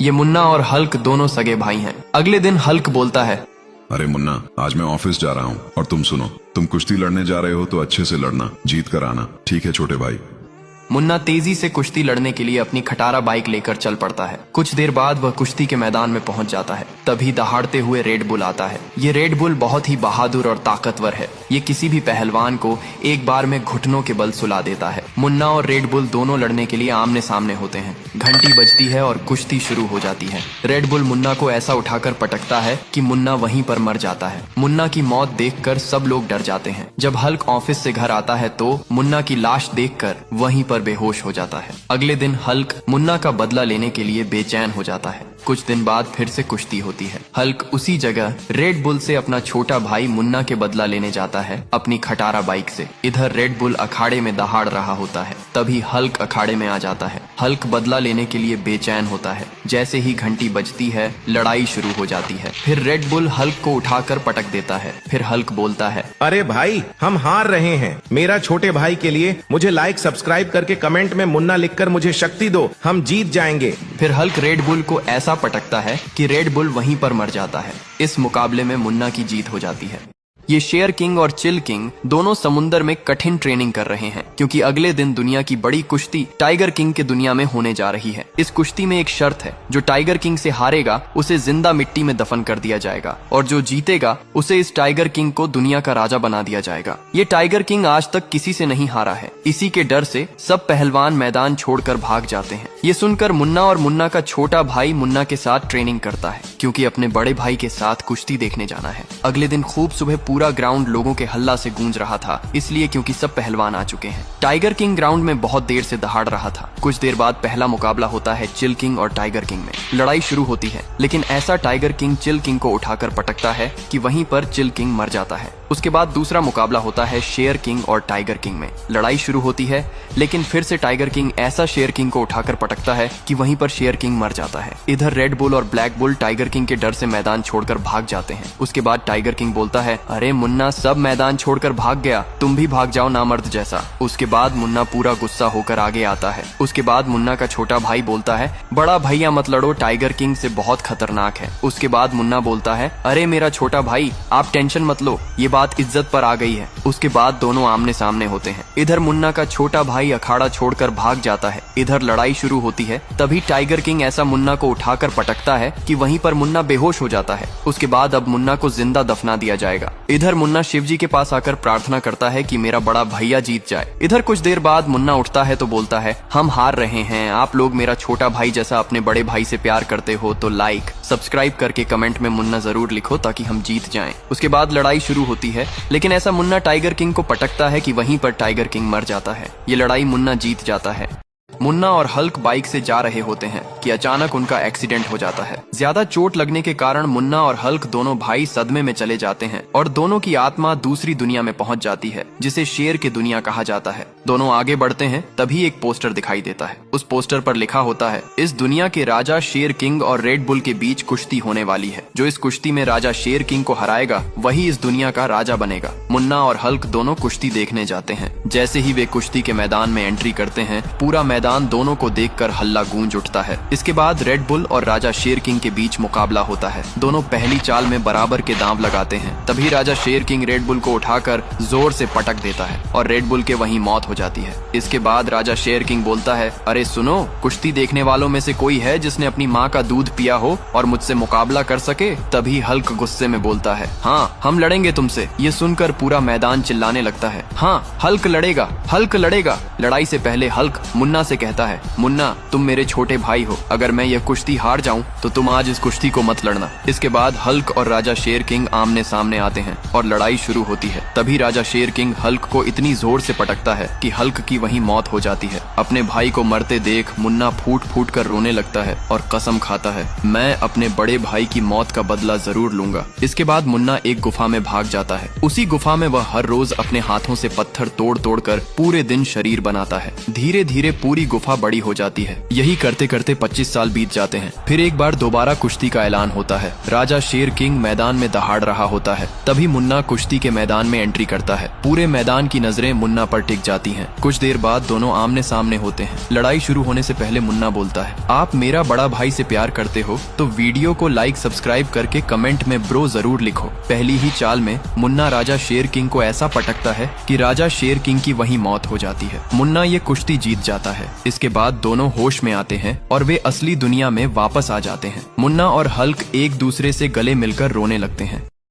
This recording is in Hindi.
ये मुन्ना और हल्क दोनों सगे भाई हैं। अगले दिन हल्क बोलता है, अरे मुन्ना, आज मैं ऑफिस जा रहा हूँ और तुम सुनो, तुम कुश्ती लड़ने जा रहे हो तो अच्छे से लड़ना, जीत कर आना, ठीक है छोटे भाई। मुन्ना तेजी से कुश्ती लड़ने के लिए अपनी खटारा बाइक लेकर चल पड़ता है। कुछ देर बाद वह कुश्ती के मैदान में पहुंच जाता है। तभी दहाड़ते हुए रेड बुल आता है। ये रेड बुल बहुत ही बहादुर और ताकतवर है। ये किसी भी पहलवान को एक बार में घुटनों के बल सुला देता है। मुन्ना और रेड बुल दोनों लड़ने के लिए आमने सामने होते हैं। घंटी बजती है और कुश्ती शुरू हो जाती है। रेड बुल मुन्ना को ऐसा उठाकर पटकता है कि मुन्ना वहीं पर मर जाता है। मुन्ना की मौत देखकर सब लोग डर जाते हैं। जब हल्क ऑफिस से घर आता है तो मुन्ना की लाश देखकर वहीं पर बेहोश हो जाता है। अगले दिन हल्क मुन्ना का बदला लेने के लिए बेचैन हो जाता है। कुछ दिन बाद फिर से कुश्ती होती है। हल्क उसी जगह रेड बुल से अपना छोटा भाई मुन्ना के बदला लेने जाता है अपनी खटारा बाइक से। इधर रेड बुल अखाड़े में दहाड़ रहा होता है। तभी हल्क अखाड़े में आ जाता है। हल्क बदला लेने के लिए बेचैन होता है। जैसे ही घंटी बजती है, लड़ाई शुरू हो जाती है। फिर रेड बुल हल्क को उठाकर पटक देता है। फिर हल्क बोलता है, अरे भाई, हम हार रहे हैं। मेरा छोटे भाई के लिए मुझे लाइक सब्सक्राइब करके कमेंट में मुन्ना लिखकर मुझे शक्ति दो, हम जीत जाएंगे। फिर हल्क रेड बुल को ऐसा पटकता है कि रेड बुल वहीं पर मर जाता है। इस मुकाबले में मुन्ना की जीत हो जाती है। ये शेर किंग और चिल किंग दोनों समुंदर में कठिन ट्रेनिंग कर रहे हैं, क्योंकि अगले दिन दुनिया की बड़ी कुश्ती टाइगर किंग के दुनिया में होने जा रही है। इस कुश्ती में एक शर्त है, जो टाइगर किंग से हारेगा उसे जिंदा मिट्टी में दफन कर दिया जाएगा और जो जीतेगा उसे इस टाइगर किंग को दुनिया का राजा बना दिया जाएगा। ये टाइगर किंग आज तक किसी से नहीं हारा है। इसी के डर से सब पहलवान मैदान छोड़कर भाग जाते हैं। ये सुनकर मुन्ना और मुन्ना का छोटा भाई मुन्ना के साथ ट्रेनिंग करता है, क्योंकि अपने बड़े भाई के साथ कुश्ती देखने जाना है। अगले दिन खूब सुबह पूरा ग्राउंड लोगों के हल्ला से गूंज रहा था, इसलिए क्योंकि सब पहलवान आ चुके हैं। टाइगर किंग ग्राउंड में बहुत देर से दहाड़ रहा था। कुछ देर बाद पहला मुकाबला होता है चिल किंग और टाइगर किंग में। लड़ाई शुरू होती है, लेकिन ऐसा टाइगर किंग चिल किंग को उठाकर पटकता है कि वहीं पर चिल किंग मर जाता है। उसके बाद दूसरा मुकाबला होता है शेर किंग और टाइगर किंग में। लड़ाई शुरू होती है, लेकिन फिर से टाइगर किंग ऐसा शेर किंग को उठाकर पटकता है कि वहीं पर शेर किंग मर जाता है। इधर रेड बुल और ब्लैक बुल टाइगर किंग के डर से मैदान छोड़कर भाग जाते हैं। उसके बाद टाइगर किंग बोलता है, अरे मुन्ना, सब मैदान छोड़कर भाग गया, तुम भी भाग जाओ नामर्द जैसा। उसके बाद मुन्ना पूरा गुस्सा होकर आगे आता है। उसके बाद मुन्ना का छोटा भाई बोलता है, बड़ा भैया मत लड़ो, टाइगर किंग से बहुत खतरनाक है। उसके बाद मुन्ना बोलता है, अरे मेरा छोटा भाई, आप टेंशन मत लो, ये बात इज्जत पर आ गई है। उसके बाद दोनों आमने सामने होते हैं। इधर मुन्ना का छोटा भाई अखाड़ा छोड़कर भाग जाता है। इधर लड़ाई शुरू होती है। तभी टाइगर किंग ऐसा मुन्ना को उठाकर पटकता है कि वहीं पर मुन्ना बेहोश हो जाता है। उसके बाद अब मुन्ना को जिंदा दफना दिया जाएगा। इधर मुन्ना शिवजी के पास आकर प्रार्थना करता है कि मेरा बड़ा भैया जीत जाए। इधर कुछ देर बाद मुन्ना उठता है तो बोलता है, हम हार रहे हैं। आप लोग मेरा छोटा भाई जैसा अपने बड़े भाई से प्यार करते हो तो लाइक सब्सक्राइब करके कमेंट में मुन्ना जरूर लिखो, ताकि हम जीत जाएं। उसके बाद लड़ाई शुरू होती है, लेकिन ऐसा मुन्ना टाइगर किंग को पटकता है कि वहीं पर टाइगर किंग मर जाता है। ये लड़ाई मुन्ना जीत जाता है। मुन्ना और हल्क बाइक से जा रहे होते हैं कि अचानक उनका एक्सीडेंट हो जाता है। ज्यादा चोट लगने के कारण मुन्ना और हल्क दोनों भाई सदमे में चले जाते हैं और दोनों की आत्मा दूसरी दुनिया में पहुंच जाती है, जिसे शेर की दुनिया कहा जाता है। दोनों आगे बढ़ते हैं, तभी एक पोस्टर दिखाई देता है। उस पोस्टर पर लिखा होता है, इस दुनिया के राजा शेर किंग और रेड बुल के बीच कुश्ती होने वाली है। जो इस कुश्ती में राजा शेर किंग को हराएगा वही इस दुनिया का राजा बनेगा। मुन्ना और हल्क दोनों कुश्ती देखने जाते हैं। जैसे ही वे कुश्ती के मैदान में एंट्री करते हैं, पूरा मैदान दोनों को देखकर हल्ला गूंज उठता है। इसके बाद रेड बुल और राजा शेर किंग के बीच मुकाबला होता है। दोनों पहली चाल में बराबर के दांव लगाते हैं। तभी राजा शेर किंग रेड बुल को उठाकर जोर से पटक देता है और रेड बुल के वहीं मौत हो जाती है। इसके बाद राजा शेर किंग बोलता है, अरे सुनो, कुश्ती देखने वालों में से कोई है जिसने अपनी माँ का दूध पिया हो और मुझसे मुकाबला कर सके? तभी हल्क गुस्से में बोलता है, हाँ, हम लड़ेंगे तुमसे। ये सुनकर पूरा मैदान चिल्लाने लगता है, हाँ, हल्क लड़ेगा, हल्क लड़ेगा। लड़ाई से पहले हल्क मुन्ना से कहता है, मुन्ना, तुम मेरे छोटे भाई हो, अगर मैं यह कुश्ती हार जाऊं तो तुम आज इस कुश्ती को मत लड़ना। इसके बाद हल्क और राजा शेर किंग आमने सामने आते हैं और लड़ाई शुरू होती है। तभी राजा शेर किंग हल्क को इतनी जोर से पटकता है कि हल्क की वहीं मौत हो जाती है। अपने भाई को मरते देख मुन्ना फूट फूट कर रोने लगता है और कसम खाता है, मैं अपने बड़े भाई की मौत का बदला जरूर लूंगा। इसके बाद मुन्ना एक गुफा में भाग जाता है। उसी गुफा में वह हर रोज अपने हाथों से पत्थर तोड़ तोड़ कर पूरे दिन शरीर बनाता है। धीरे धीरे पूरी गुफा बड़ी हो जाती है। यही करते करते 25 साल बीत जाते हैं। फिर एक बार दोबारा कुश्ती का ऐलान होता है। राजा शेर किंग मैदान में दहाड़ रहा होता है। तभी मुन्ना कुश्ती के मैदान में एंट्री करता है। पूरे मैदान की नजरें मुन्ना पर टिक जाती हैं। कुछ देर बाद दोनों आमने सामने होते हैं। लड़ाई शुरू होने से पहले मुन्ना बोलता है, आप मेरा बड़ा भाई से प्यार करते हो तो वीडियो को लाइक सब्सक्राइब करके कमेंट में ब्रो जरूर लिखो। पहली ही चाल में मुन्ना राजा शेर किंग को ऐसा पटकता है कि राजा शेर किंग की वहीं मौत हो जाती है। मुन्ना ये कुश्ती जीत जाता है। इसके बाद दोनों होश में आते हैं और वे असली दुनिया में वापस आ जाते हैं। मुन्ना और हल्क एक दूसरे से गले मिलकर रोने लगते हैं।